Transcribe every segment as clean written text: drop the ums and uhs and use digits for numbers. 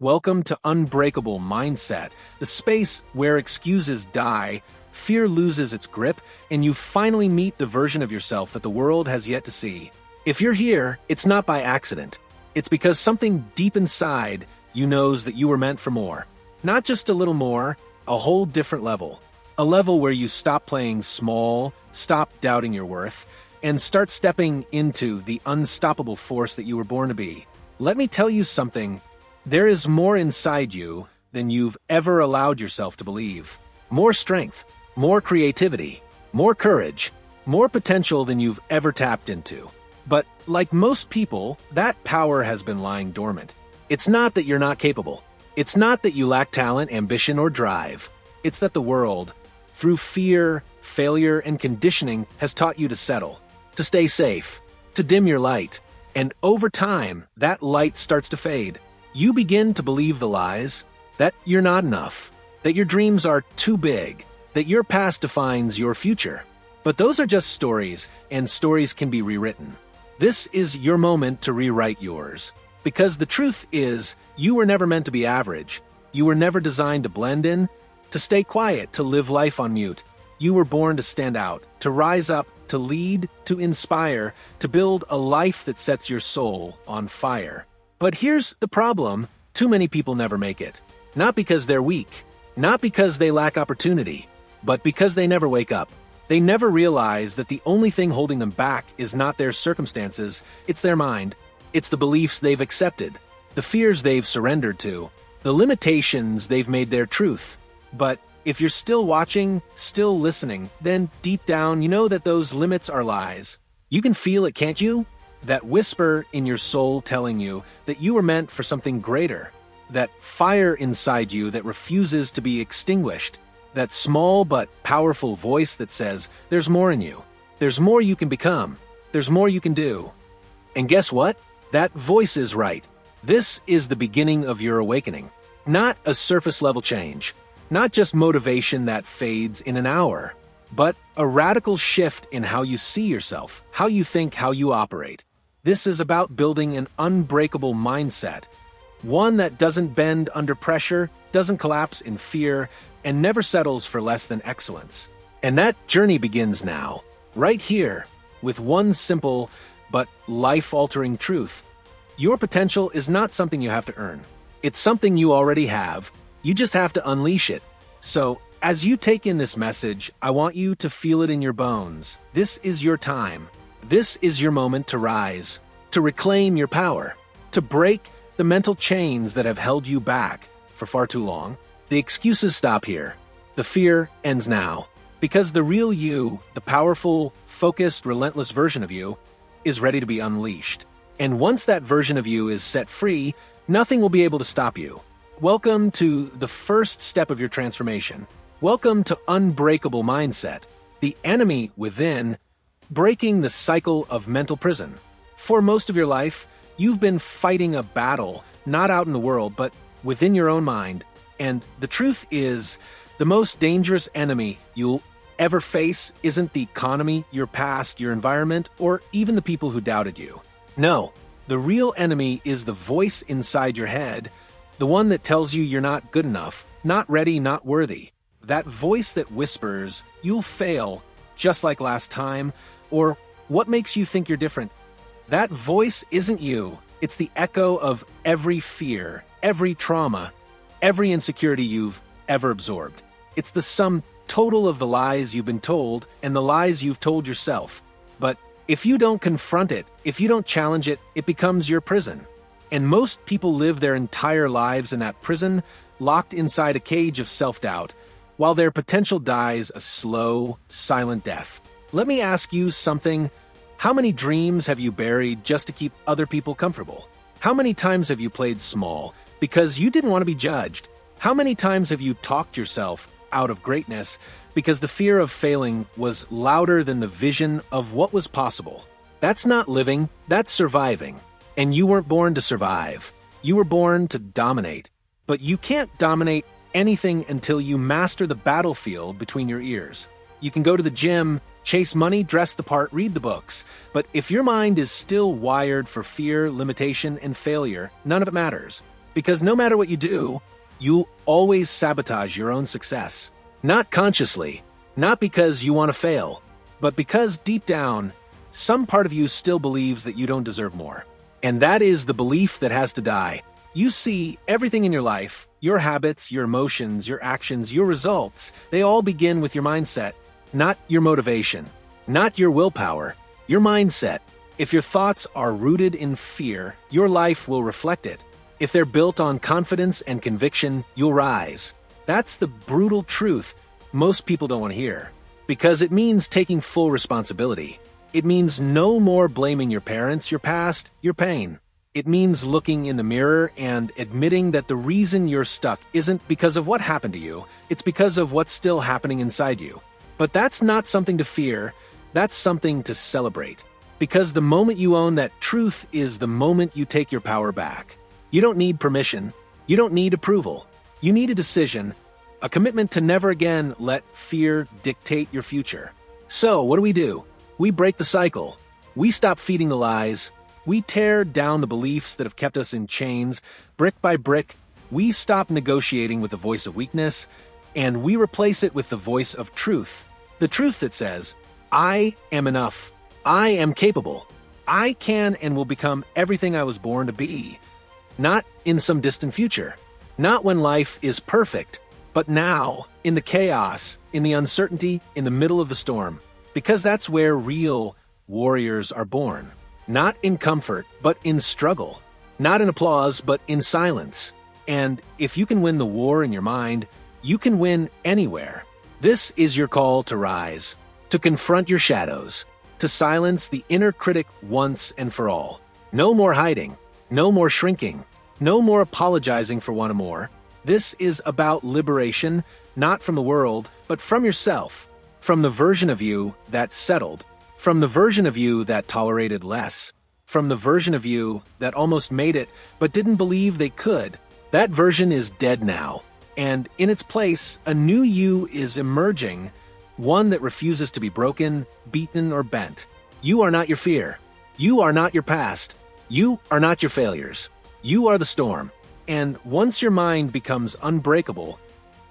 Welcome to Unbreakable Mindset, the space where excuses die, fear loses its grip, and you finally meet the version of yourself that the world has yet to see. If you're here, it's not by accident. It's because something deep inside you knows that you were meant for more. Not just a little more, a whole different level. A level where you stop playing small, stop doubting your worth, and start stepping into the unstoppable force that you were born to be. Let me tell you something. There is more inside you than you've ever allowed yourself to believe. More strength, more creativity, more courage, more potential than you've ever tapped into. But like most people, that power has been lying dormant. It's not that you're not capable. It's not that you lack talent, ambition, or drive. It's that the world, through fear, failure, and conditioning, has taught you to settle, to stay safe, to dim your light. And over time, that light starts to fade. You begin to believe the lies, that you're not enough, that your dreams are too big, that your past defines your future. But those are just stories, and stories can be rewritten. This is your moment to rewrite yours. Because the truth is, you were never meant to be average. You were never designed to blend in, to stay quiet, to live life on mute. You were born to stand out, to rise up, to lead, to inspire, to build a life that sets your soul on fire. But here's the problem. Too many people never make it. Not because they're weak, not because they lack opportunity, but because they never wake up. They never realize that the only thing holding them back is not their circumstances, it's their mind. It's the beliefs they've accepted, the fears they've surrendered to, the limitations they've made their truth. But if you're still watching, still listening, then deep down you know that those limits are lies. You can feel it, can't you? That whisper in your soul telling you that you were meant for something greater. That fire inside you that refuses to be extinguished. That small but powerful voice that says, there's more in you. There's more you can become. There's more you can do. And guess what? That voice is right. This is the beginning of your awakening. Not a surface-level change. Not just motivation that fades in an hour. But a radical shift in how you see yourself, how you think, how you operate. This is about building an unbreakable mindset. One that doesn't bend under pressure, doesn't collapse in fear, and never settles for less than excellence. And that journey begins now, right here, with one simple but life-altering truth. Your potential is not something you have to earn. It's something you already have. You just have to unleash it. So, as you take in this message, I want you to feel it in your bones. This is your time. This is your moment to rise, to reclaim your power, to break the mental chains that have held you back for far too long. The excuses stop here. The fear ends now. Because the real you, the powerful, focused, relentless version of you, is ready to be unleashed. And once that version of you is set free, nothing will be able to stop you. Welcome to the first step of your transformation. Welcome to Unbreakable Mindset, the enemy within, breaking the cycle of mental prison. For most of your life, you've been fighting a battle, not out in the world, but within your own mind. And the truth is, the most dangerous enemy you'll ever face isn't the economy, your past, your environment, or even the people who doubted you. No, the real enemy is the voice inside your head, the one that tells you you're not good enough, not ready, not worthy. That voice that whispers, you'll fail, just like last time, or what makes you think you're different. That voice isn't you. It's the echo of every fear, every trauma, every insecurity you've ever absorbed. It's the sum total of the lies you've been told and the lies you've told yourself. But if you don't confront it, if you don't challenge it, it becomes your prison. And most people live their entire lives in that prison, locked inside a cage of self-doubt, while their potential dies a slow, silent death. Let me ask you something. How many dreams have you buried just to keep other people comfortable? How many times have you played small because you didn't want to be judged? How many times have you talked yourself out of greatness because the fear of failing was louder than the vision of what was possible? That's not living, that's surviving. And you weren't born to survive. You were born to dominate. But you can't dominate anything until you master the battlefield between your ears. You can go to the gym, chase money, dress the part, read the books. But if your mind is still wired for fear, limitation, and failure, none of it matters. Because no matter what you do, you'll always sabotage your own success. Not consciously, not because you want to fail, but because deep down, some part of you still believes that you don't deserve more. And that is the belief that has to die. You see, everything in your life, your habits, your emotions, your actions, your results, they all begin with your mindset, not your motivation, not your willpower, your mindset. If your thoughts are rooted in fear, your life will reflect it. If they're built on confidence and conviction, you'll rise. That's the brutal truth most people don't want to hear. Because it means taking full responsibility. It means no more blaming your parents, your past, your pain. It means looking in the mirror and admitting that the reason you're stuck isn't because of what happened to you, it's because of what's still happening inside you. But that's not something to fear, that's something to celebrate. Because the moment you own that truth is the moment you take your power back. You don't need permission, you don't need approval. You need a decision, a commitment to never again let fear dictate your future. So, what do? We break the cycle. We stop feeding the lies. We tear down the beliefs that have kept us in chains. Brick by brick, we stop negotiating with the voice of weakness, and we replace it with the voice of truth. The truth that says, I am enough. I am capable. I can and will become everything I was born to be. Not in some distant future. Not when life is perfect, but now, in the chaos, in the uncertainty, in the middle of the storm. Because that's where real warriors are born. Not in comfort, but in struggle. Not in applause, but in silence. And if you can win the war in your mind, you can win anywhere. This is your call to rise, to confront your shadows, to silence the inner critic once and for all. No more hiding, no more shrinking, no more apologizing for wanting more. This is about liberation, not from the world, but from yourself. From the version of you that settled, from the version of you that tolerated less, from the version of you that almost made it but didn't believe they could. That version is dead now, and in its place, a new you is emerging, one that refuses to be broken, beaten, or bent. You are not your fear. You are not your past. You are not your failures. You are the storm. And once your mind becomes unbreakable,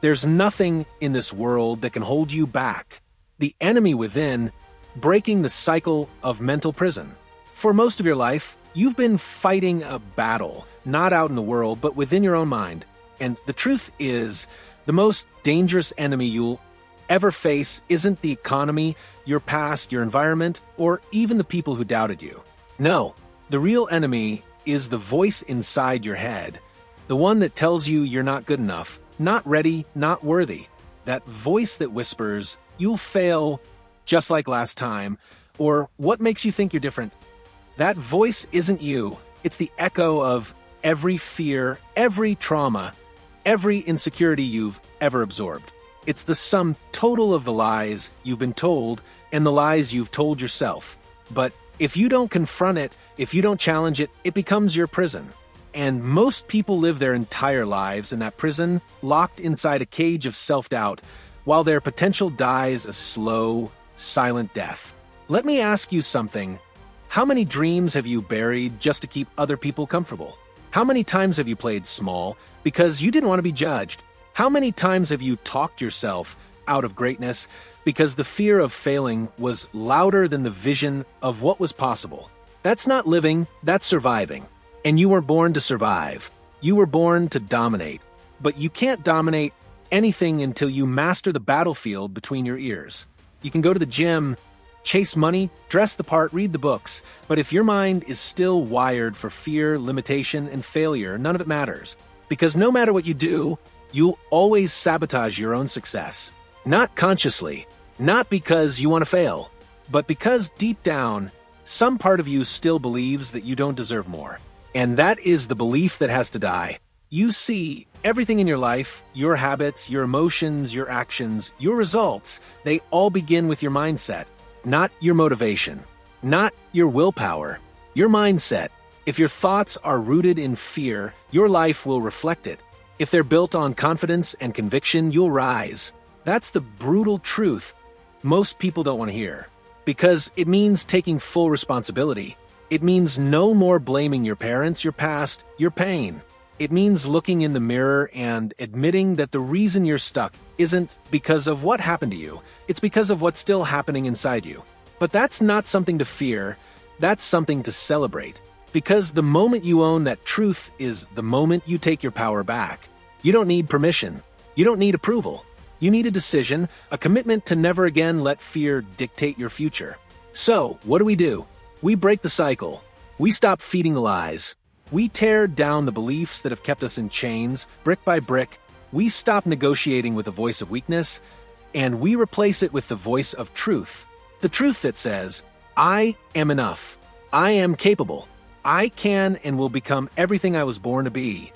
there's nothing in this world that can hold you back. The enemy within, breaking the cycle of mental prison. For most of your life, you've been fighting a battle, not out in the world, but within your own mind. And the truth is, the most dangerous enemy you'll ever face isn't the economy, your past, your environment, or even the people who doubted you. No, the real enemy is the voice inside your head, the one that tells you you're not good enough, not ready, not worthy. That voice that whispers, you'll fail just like last time, or what makes you think you're different? That voice isn't you. It's the echo of every fear, every trauma, every insecurity you've ever absorbed. It's the sum total of the lies you've been told and the lies you've told yourself. But if you don't confront it, if you don't challenge it, it becomes your prison. And most people live their entire lives in that prison, locked inside a cage of self-doubt, while their potential dies a slow, silent death. Let me ask you something. How many dreams have you buried just to keep other people comfortable? How many times have you played small because you didn't want to be judged? How many times have you talked yourself out of greatness because the fear of failing was louder than the vision of what was possible? That's not living, that's surviving. And you were born to survive. You were born to dominate. But you can't dominate anything until you master the battlefield between your ears. You can go to the gym, chase money, dress the part, read the books, but if your mind is still wired for fear, limitation, and failure, none of it matters. Because no matter what you do, you'll always sabotage your own success. Not consciously, not because you want to fail, but because deep down, some part of you still believes that you don't deserve more. And that is the belief that has to die. You see, everything in your life, your habits, your emotions, your actions, your results, they all begin with your mindset, not your motivation, not your willpower, your mindset. If your thoughts are rooted in fear, your life will reflect it. If they're built on confidence and conviction, you'll rise. That's the brutal truth most people don't want to hear. Because it means taking full responsibility. It means no more blaming your parents, your past, your pain. It means looking in the mirror and admitting that the reason you're stuck isn't because of what happened to you, it's because of what's still happening inside you. But that's not something to fear, that's something to celebrate. Because the moment you own that truth is the moment you take your power back. You don't need permission. You don't need approval. You need a decision, a commitment to never again let fear dictate your future. So, what do? We break the cycle. We stop feeding the lies. We tear down the beliefs that have kept us in chains, brick by brick. We stop negotiating with the voice of weakness, and we replace it with the voice of truth. The truth that says, I am enough. I am capable. I can and will become everything I was born to be.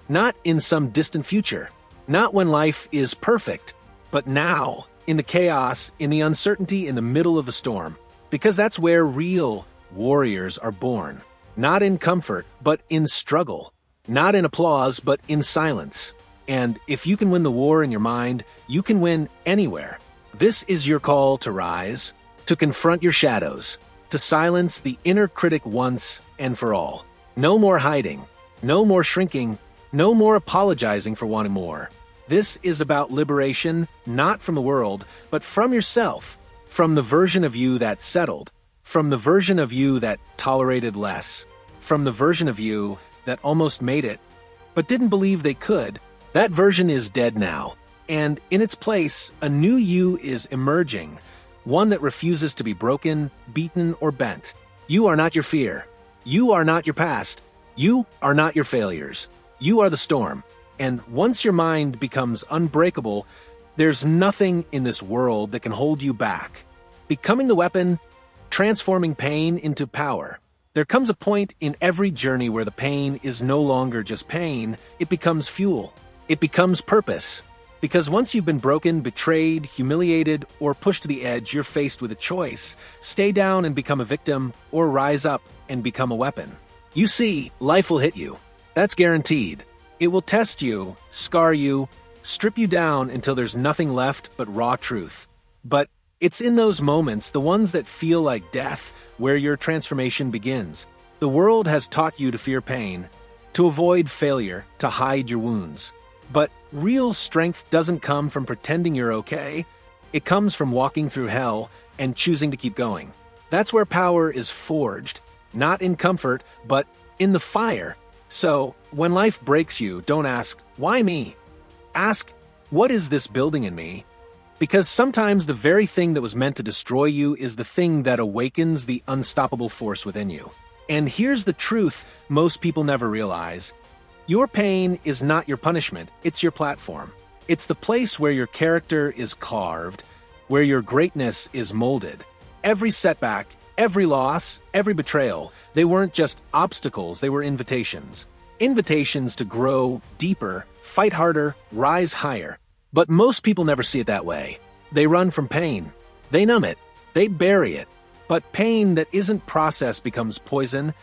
Not in some distant future. Not when life is perfect. But now, in the chaos, in the uncertainty, in the middle of the storm. Because that's where real warriors are born. Not in comfort, but in struggle. Not in applause, but in silence. And if you can win the war in your mind, you can win anywhere. This is your call to rise, to confront your shadows, to silence the inner critic once and for all. No more hiding, no more shrinking, no more apologizing for wanting more. This is about liberation, not from the world, but from yourself, from the version of you that settled, from the version of you that tolerated less, from the version of you that almost made it, but didn't believe they could. That version is dead now, and in its place, a new you is emerging, one that refuses to be broken, beaten, or bent. You are not your fear. You are not your past. You are not your failures. You are the storm. And once your mind becomes unbreakable, there's nothing in this world that can hold you back. Becoming the weapon, transforming pain into power. There comes a point in every journey where the pain is no longer just pain, it becomes fuel. It becomes purpose. Because once you've been broken, betrayed, humiliated, or pushed to the edge, you're faced with a choice. Stay down and become a victim, or rise up and become a weapon. You see, life will hit you. That's guaranteed. It will test you, scar you, strip you down until there's nothing left but raw truth. But it's in those moments, the ones that feel like death, where your transformation begins. The world has taught you to fear pain, to avoid failure, to hide your wounds. But real strength doesn't come from pretending you're okay. It comes from walking through hell and choosing to keep going. That's where power is forged, not in comfort, but in the fire. So, when life breaks you, don't ask, why me? Ask, what is this building in me? Because sometimes the very thing that was meant to destroy you is the thing that awakens the unstoppable force within you. And here's the truth most people never realize. Your pain is not your punishment, it's your platform. It's the place where your character is carved, where your greatness is molded. Every setback, every loss, every betrayal, they weren't just obstacles, they were invitations. Invitations to grow deeper, fight harder, rise higher. But most people never see it that way. They run from pain. They numb it. They bury it. But pain that isn't processed becomes poison,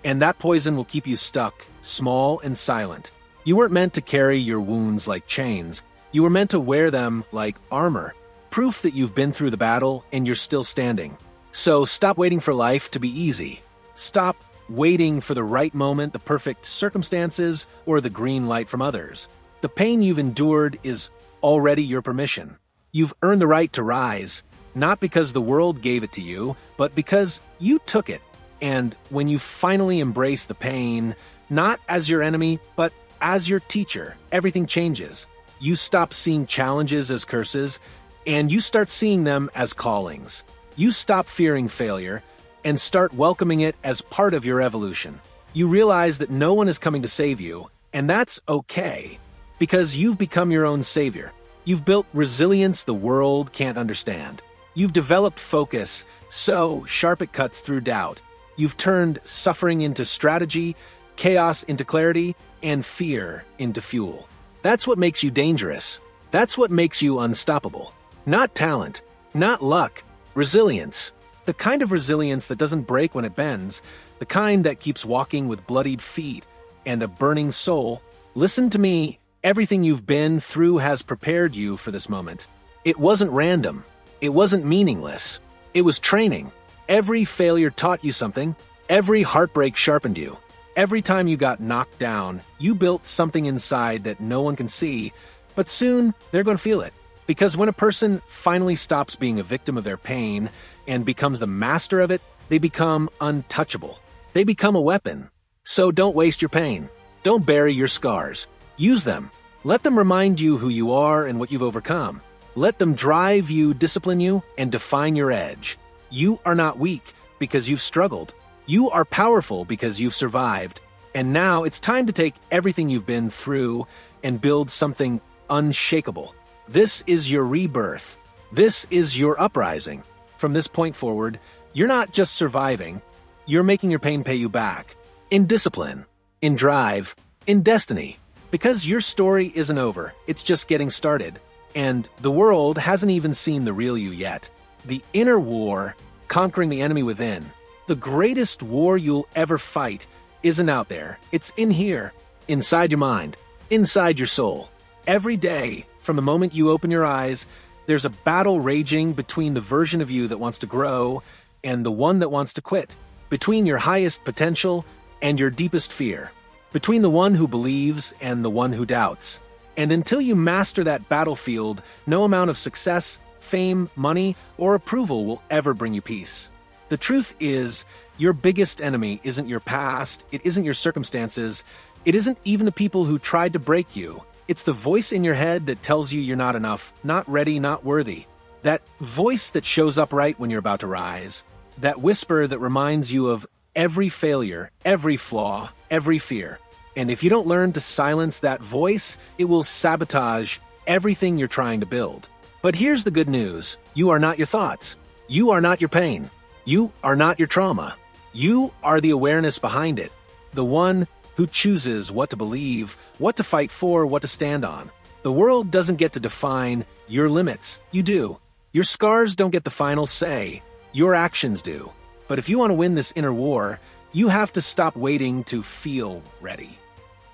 and that poison will keep you stuck, small and silent. You weren't meant to carry your wounds like chains. You were meant to wear them like armor, proof that you've been through the battle and you're still standing. So stop waiting for life to be easy. Stop waiting for the right moment, the perfect circumstances, or the green light from others. The pain you've endured is already your permission. You've earned the right to rise, not because the world gave it to you, but because you took it. And when you finally embrace the pain, not as your enemy, but as your teacher, everything changes. You stop seeing challenges as curses, and you start seeing them as callings. You stop fearing failure, and start welcoming it as part of your evolution. You realize that no one is coming to save you, and that's okay, because you've become your own savior. You've built resilience the world can't understand. You've developed focus so sharp it cuts through doubt. You've turned suffering into strategy, chaos into clarity, and fear into fuel. That's what makes you dangerous. That's what makes you unstoppable. Not talent, not luck, resilience. The kind of resilience that doesn't break when it bends, the kind that keeps walking with bloodied feet and a burning soul. Listen to me, everything you've been through has prepared you for this moment. It wasn't random. It wasn't meaningless. It was training. Every failure taught you something. Every heartbreak sharpened you. Every time you got knocked down, you built something inside that no one can see, but soon they're going to feel it. Because when a person finally stops being a victim of their pain and becomes the master of it, they become untouchable. They become a weapon. So don't waste your pain. Don't bury your scars. Use them. Let them remind you who you are and what you've overcome. Let them drive you, discipline you, and define your edge. You are not weak because you've struggled. You are powerful because you've survived. And now it's time to take everything you've been through and build something unshakable. This is your rebirth. This is your uprising. From this point forward, you're not just surviving, you're making your pain pay you back. In discipline, in drive, in destiny. Because your story isn't over, it's just getting started. And the world hasn't even seen the real you yet. The inner war, conquering the enemy within. The greatest war you'll ever fight isn't out there. It's in here, inside your mind, inside your soul. Every day, from the moment you open your eyes, there's a battle raging between the version of you that wants to grow and the one that wants to quit. Between your highest potential and your deepest fear. Between the one who believes and the one who doubts. And until you master that battlefield, no amount of success, fame, money, or approval will ever bring you peace. The truth is, your biggest enemy isn't your past, it isn't your circumstances, it isn't even the people who tried to break you. It's the voice in your head that tells you you're not enough, not ready, not worthy. That voice that shows up right when you're about to rise. That whisper that reminds you of every failure, every flaw, every fear. And if you don't learn to silence that voice, it will sabotage everything you're trying to build. But here's the good news. You are not your thoughts. You are not your pain. You are not your trauma. You are the awareness behind it. The one who chooses what to believe, what to fight for, what to stand on. The world doesn't get to define your limits. You do. Your scars don't get the final say. Your actions do. But if you want to win this inner war, you have to stop waiting to feel ready.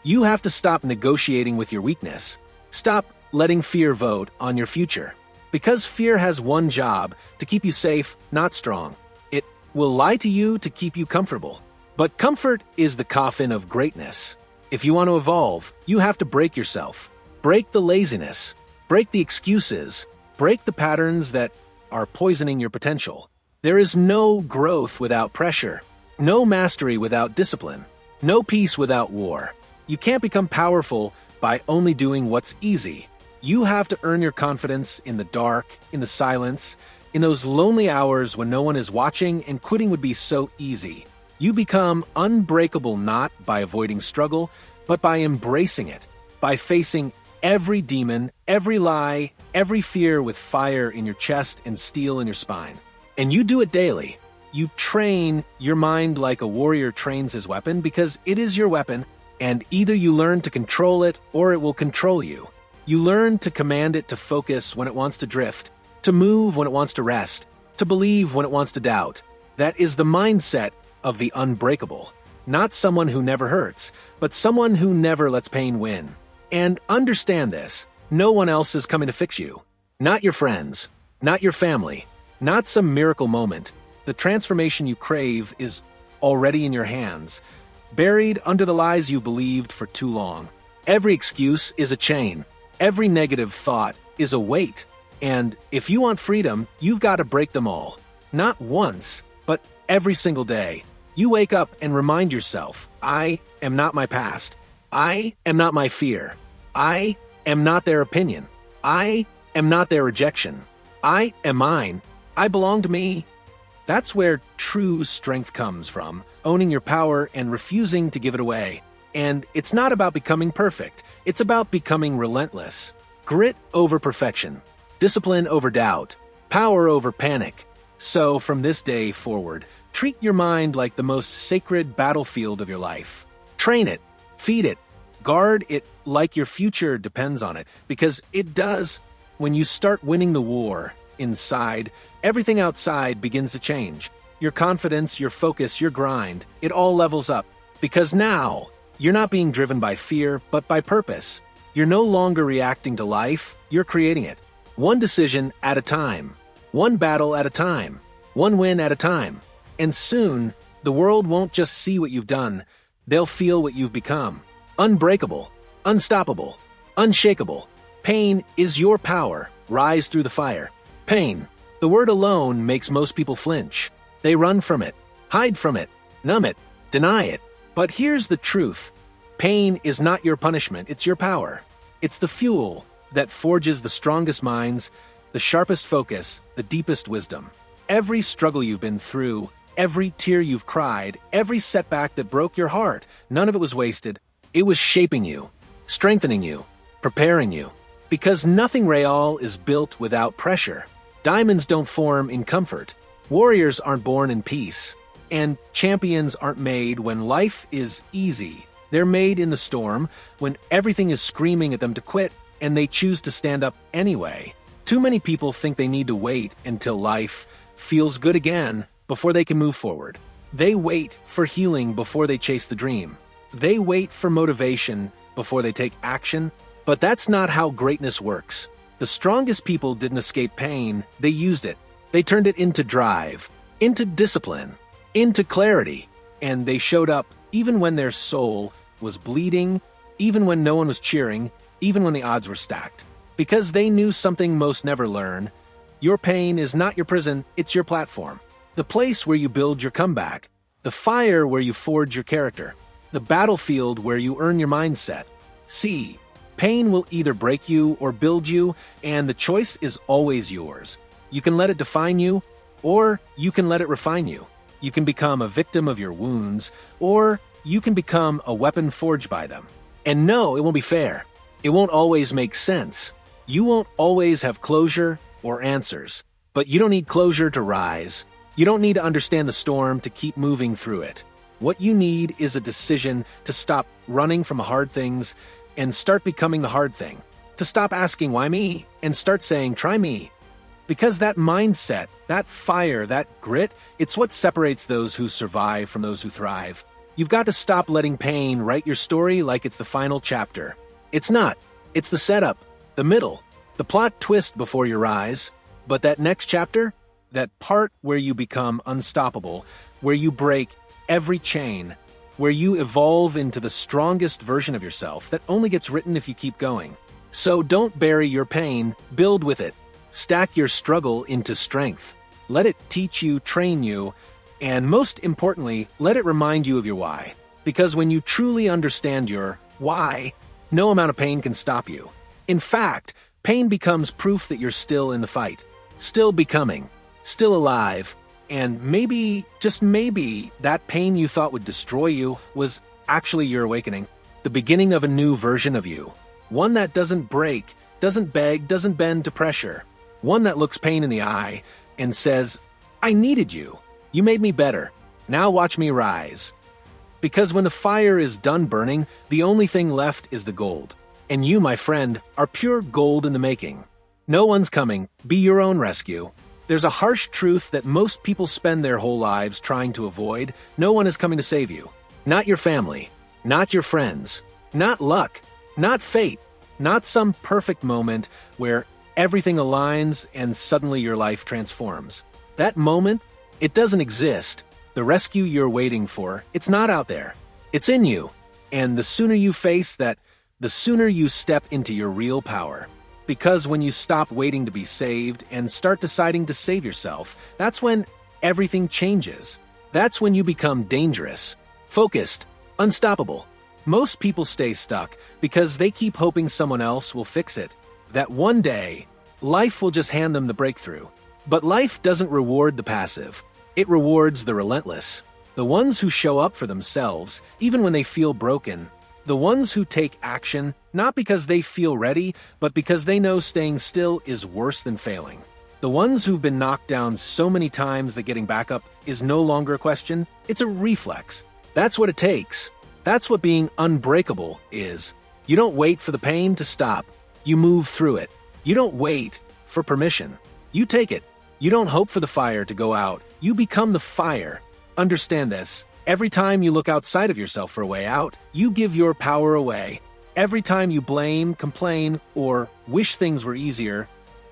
You have to stop negotiating with your weakness. Stop letting fear vote on your future. Because fear has one job, to keep you safe, not strong. It will lie to you to keep you comfortable. But comfort is the coffin of greatness. If you want to evolve, you have to break yourself. Break the laziness. Break the excuses. Break the patterns that are poisoning your potential. There is no growth without pressure. No mastery without discipline. No peace without war. You can't become powerful by only doing what's easy. You have to earn your confidence in the dark, in the silence, in those lonely hours when no one is watching and quitting would be so easy. You become unbreakable not by avoiding struggle, but by embracing it, by facing every demon, every lie, every fear with fire in your chest and steel in your spine. And you do it daily. You train your mind like a warrior trains his weapon because it is your weapon, and either you learn to control it or it will control you. You learn to command it to focus when it wants to drift, to move when it wants to rest, to believe when it wants to doubt. That is the mindset of the unbreakable. Not someone who never hurts, but someone who never lets pain win. And understand this, no one else is coming to fix you. Not your friends, not your family, not some miracle moment. The transformation you crave is already in your hands, buried under the lies you believed for too long. Every excuse is a chain. Every negative thought is a weight. And if you want freedom, you've got to break them all. Not once, but every single day. You wake up and remind yourself, I am not my past. I am not my fear. I am not their opinion. I am not their rejection. I am mine. I belong to me. That's where true strength comes from, owning your power and refusing to give it away. And it's not about becoming perfect. It's about becoming relentless. Grit over perfection. Discipline over doubt. Power over panic. So from this day forward, treat your mind like the most sacred battlefield of your life. Train it. Feed it. Guard it like your future depends on it, because it does. When you start winning the war inside, everything outside begins to change. Your confidence, your focus, your grind, it all levels up. Because now, you're not being driven by fear, but by purpose. You're no longer reacting to life, you're creating it. One decision at a time. One battle at a time. One win at a time. And soon, the world won't just see what you've done, They'll feel what you've become. Unbreakable, unstoppable, unshakable. Pain is your power. Rise through the fire. Pain. The word alone makes most people flinch. They run from it, hide from it, numb it, deny it. But here's the truth. Pain is not your punishment, it's your power. It's the fuel that forges the strongest minds, the sharpest focus, the deepest wisdom. Every struggle you've been through, every tear you've cried, every setback that broke your heart, none of it was wasted. It was shaping you, strengthening you, preparing you. Because nothing real is built without pressure. Diamonds don't form in comfort. Warriors aren't born in peace. And champions aren't made when life is easy. They're made in the storm, when everything is screaming at them to quit, and they choose to stand up anyway. Too many people think they need to wait until life feels good again before they can move forward. They wait for healing before they chase the dream. They wait for motivation before they take action. But that's not how greatness works. The strongest people didn't escape pain, they used it. They turned it into drive, into discipline, into clarity. And they showed up even when their soul was bleeding, even when no one was cheering, even when the odds were stacked. Because they knew something most never learn. Your pain is not your prison, it's your platform. The place where you build your comeback. The fire where you forge your character. The battlefield where you earn your mindset. See, pain will either break you or build you, and the choice is always yours. You can let it define you, or you can let it refine you. You can become a victim of your wounds, or you can become a weapon forged by them. And no, it won't be fair. It won't always make sense. You won't always have closure or answers. But you don't need closure to rise. You don't need to understand the storm to keep moving through it. What you need is a decision to stop running from hard things and start becoming the hard thing. To stop asking, why me? And start saying, try me. Because that mindset, that fire, that grit, it's what separates those who survive from those who thrive. You've got to stop letting pain write your story like it's the final chapter. It's not. It's the setup, the middle, the plot twist before your rise. But that next chapter, that part where you become unstoppable, where you break every chain, where you evolve into the strongest version of yourself that only gets written if you keep going. So don't bury your pain, build with it. Stack your struggle into strength. Let it teach you, train you, and most importantly, let it remind you of your why. Because when you truly understand your why, no amount of pain can stop you. In fact, pain becomes proof that you're still in the fight, still becoming, still alive, and maybe, just maybe, that pain you thought would destroy you was actually your awakening, the beginning of a new version of you. One that doesn't break, doesn't beg, doesn't bend to pressure. One that looks pain in the eye and says, I needed you. You made me better. Now watch me rise. Because when the fire is done burning, the only thing left is the gold. And you, my friend, are pure gold in the making. No one's coming. Be your own rescue. There's a harsh truth that most people spend their whole lives trying to avoid. No one is coming to save you. Not your family. Not your friends. Not luck. Not fate. Not some perfect moment where everything aligns and suddenly your life transforms. That moment, it doesn't exist. The rescue you're waiting for, it's not out there. It's in you. And the sooner you face that, the sooner you step into your real power. Because when you stop waiting to be saved and start deciding to save yourself, that's when everything changes. That's when you become dangerous, focused, unstoppable. Most people stay stuck because they keep hoping someone else will fix it. That one day, life will just hand them the breakthrough. But life doesn't reward the passive. It rewards the relentless. The ones who show up for themselves, even when they feel broken. The ones who take action, not because they feel ready, but because they know staying still is worse than failing. The ones who've been knocked down so many times that getting back up is no longer a question, it's a reflex. That's what it takes. That's what being unbreakable is. You don't wait for the pain to stop. You move through it. You don't wait for permission. You take it. You don't hope for the fire to go out. You become the fire. Understand this. Every time you look outside of yourself for a way out, you give your power away. Every time you blame, complain, or wish things were easier,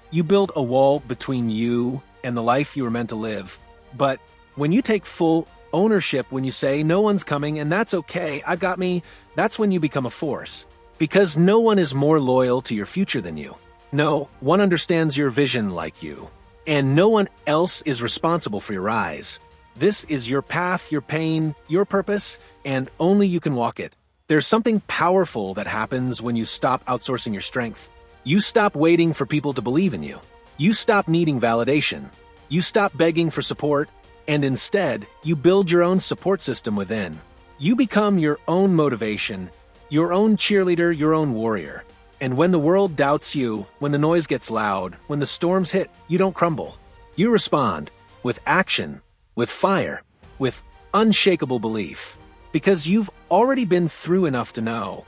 you build a wall between you and the life you were meant to live. But when you take full ownership when you say, no one's coming and that's okay, I've got me. That's when you become a force. Because no one is more loyal to your future than you. No one understands your vision like you. And no one else is responsible for your rise. This is your path, your pain, your purpose, and only you can walk it. There's something powerful that happens when you stop outsourcing your strength. You stop waiting for people to believe in you. You stop needing validation. You stop begging for support, and instead, you build your own support system within. You become your own motivation, your own cheerleader, your own warrior. And when the world doubts you, when the noise gets loud, when the storms hit, you don't crumble. You respond with action, with fire, with unshakable belief. Because you've already been through enough to know.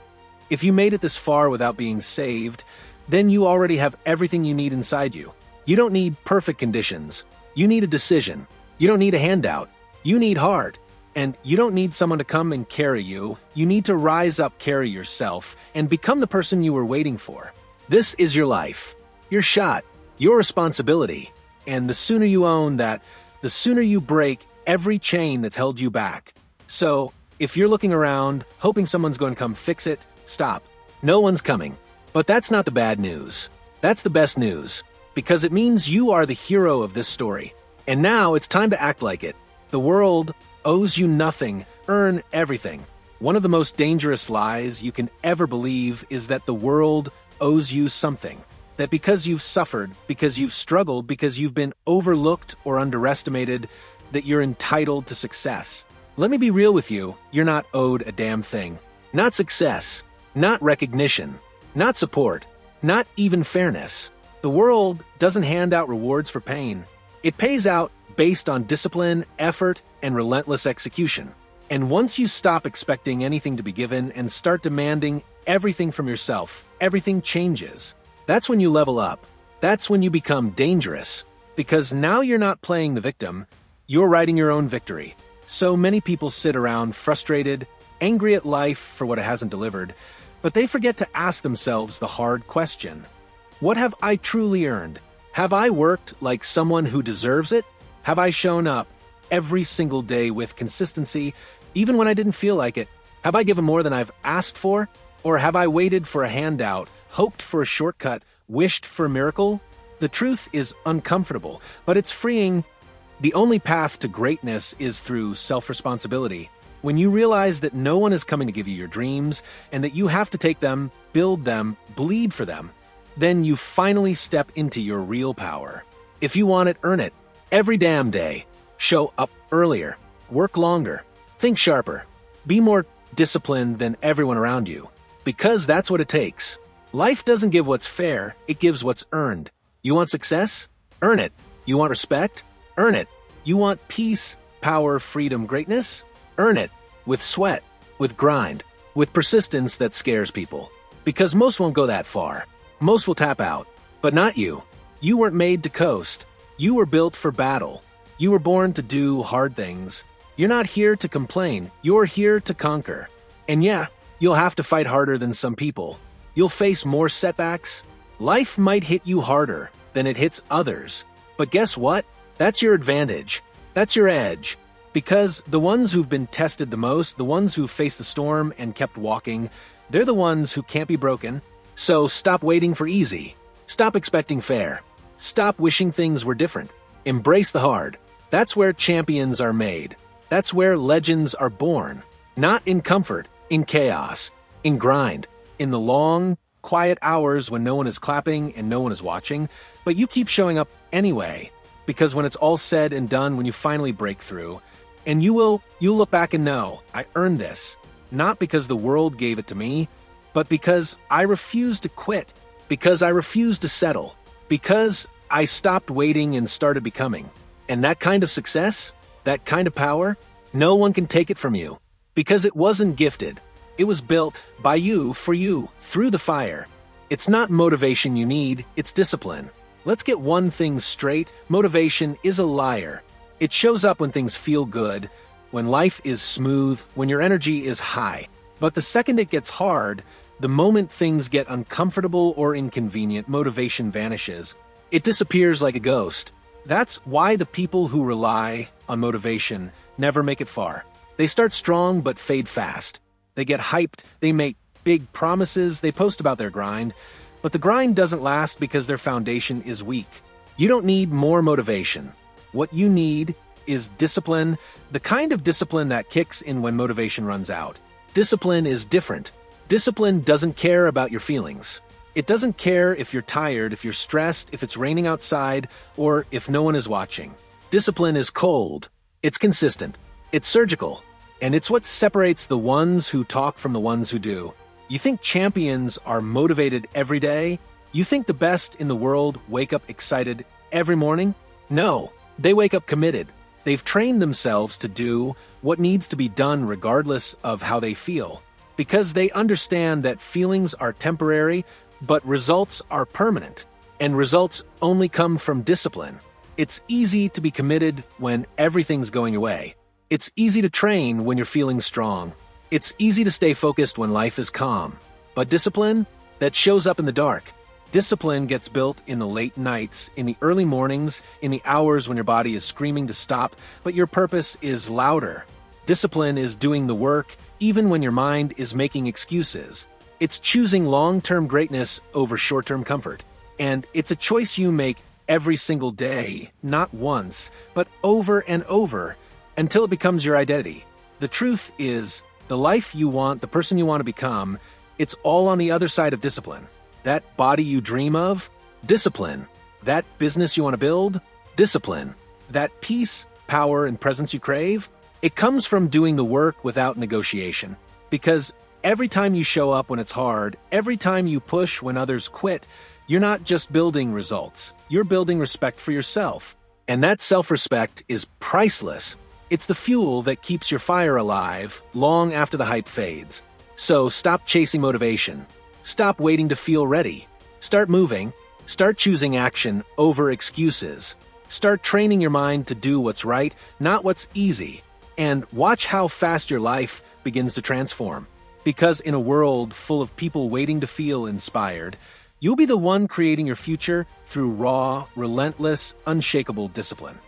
If you made it this far without being saved, then you already have everything you need inside you. You don't need perfect conditions. You need a decision. You don't need a handout. You need heart. And you don't need someone to come and carry you. You need to rise up, carry yourself, and become the person you were waiting for. This is your life, your shot, your responsibility. And the sooner you own that, the sooner you break every chain that's held you back. So, if you're looking around, hoping someone's going to come fix it, stop. No one's coming. But that's not the bad news. That's the best news. Because it means you are the hero of this story. And now it's time to act like it. The world owes you nothing, earn everything. One of the most dangerous lies you can ever believe is that the world owes you something. That because you've suffered, because you've struggled, because you've been overlooked or underestimated, that you're entitled to success. Let me be real with you, you're not owed a damn thing. Not success, not recognition, not support, not even fairness. The world doesn't hand out rewards for pain. It pays out based on discipline, effort, and relentless execution. And once you stop expecting anything to be given and start demanding everything from yourself, everything changes. That's when you level up. That's when you become dangerous. Because now you're not playing the victim, you're writing your own victory. So many people sit around frustrated, angry at life for what it hasn't delivered, but they forget to ask themselves the hard question. What have I truly earned? Have I worked like someone who deserves it? Have I shown up every single day with consistency, even when I didn't feel like it? Have I given more than I've asked for? Or have I waited for a handout, hoped for a shortcut, wished for a miracle? The truth is uncomfortable, but it's freeing. The only path to greatness is through self-responsibility. When you realize that no one is coming to give you your dreams, and that you have to take them, build them, bleed for them, then you finally step into your real power. If you want it, earn it. Every damn day. Show up earlier. Work longer. Think sharper. Be more disciplined than everyone around you. Because that's what it takes. Life doesn't give what's fair, it gives what's earned. You want success? Earn it. You want respect? Earn it. You want peace, power, freedom, greatness? Earn it. With sweat, with grind, with persistence that scares people. Because most won't go that far. Most will tap out. But not you. You weren't made to coast. You were built for battle. You were born to do hard things. You're not here to complain. You're here to conquer. And yeah, you'll have to fight harder than some people. You'll face more setbacks. Life might hit you harder than it hits others. But guess what? That's your advantage. That's your edge. Because the ones who've been tested the most, the ones who've faced the storm and kept walking, they're the ones who can't be broken. So stop waiting for easy. Stop expecting fair. Stop wishing things were different. Embrace the hard. That's where champions are made. That's where legends are born. Not in comfort, in chaos, in grind, in the long, quiet hours when no one is clapping and no one is watching, but you keep showing up anyway. Because when it's all said and done, when you finally break through, and you'll look back and know, I earned this. Not because the world gave it to me, but because I refused to quit. Because I refused to settle. Because I stopped waiting and started becoming. And that kind of success, that kind of power, no one can take it from you. Because it wasn't gifted. It was built by you, for you, through the fire. It's not motivation you need, it's discipline. Let's get one thing straight, motivation is a liar. It shows up when things feel good, when life is smooth, when your energy is high. But the second it gets hard, the moment things get uncomfortable or inconvenient, motivation vanishes. It disappears like a ghost. That's why the people who rely on motivation never make it far. They start strong but fade fast. They get hyped, they make big promises, they post about their grind, but the grind doesn't last because their foundation is weak. You don't need more motivation. What you need is discipline, the kind of discipline that kicks in when motivation runs out. Discipline is different. Discipline doesn't care about your feelings. It doesn't care if you're tired, if you're stressed, if it's raining outside, or if no one is watching. Discipline is cold. It's consistent. It's surgical. And it's what separates the ones who talk from the ones who do. You think champions are motivated every day? You think the best in the world wake up excited every morning? No, they wake up committed. They've trained themselves to do what needs to be done regardless of how they feel, because they understand that feelings are temporary, but results are permanent, and results only come from discipline. It's easy to be committed when everything's going away. It's easy to train when you're feeling strong. It's easy to stay focused when life is calm. But discipline, that shows up in the dark. Discipline gets built in the late nights, in the early mornings, in the hours when your body is screaming to stop, but your purpose is louder. Discipline is doing the work, even when your mind is making excuses. It's choosing long-term greatness over short-term comfort. And it's a choice you make every single day, not once, but over and over, until it becomes your identity. The truth is, the life you want, the person you want to become, it's all on the other side of discipline. That body you dream of? Discipline. That business you want to build? Discipline. That peace, power, and presence you crave? It comes from doing the work without negotiation. Because every time you show up when it's hard, every time you push when others quit, you're not just building results. You're building respect for yourself. And that self-respect is priceless. It's the fuel that keeps your fire alive long after the hype fades. So stop chasing motivation. Stop waiting to feel ready. Start moving. Start choosing action over excuses. Start training your mind to do what's right, not what's easy. And watch how fast your life begins to transform. Because in a world full of people waiting to feel inspired, you'll be the one creating your future through raw, relentless, unshakable discipline.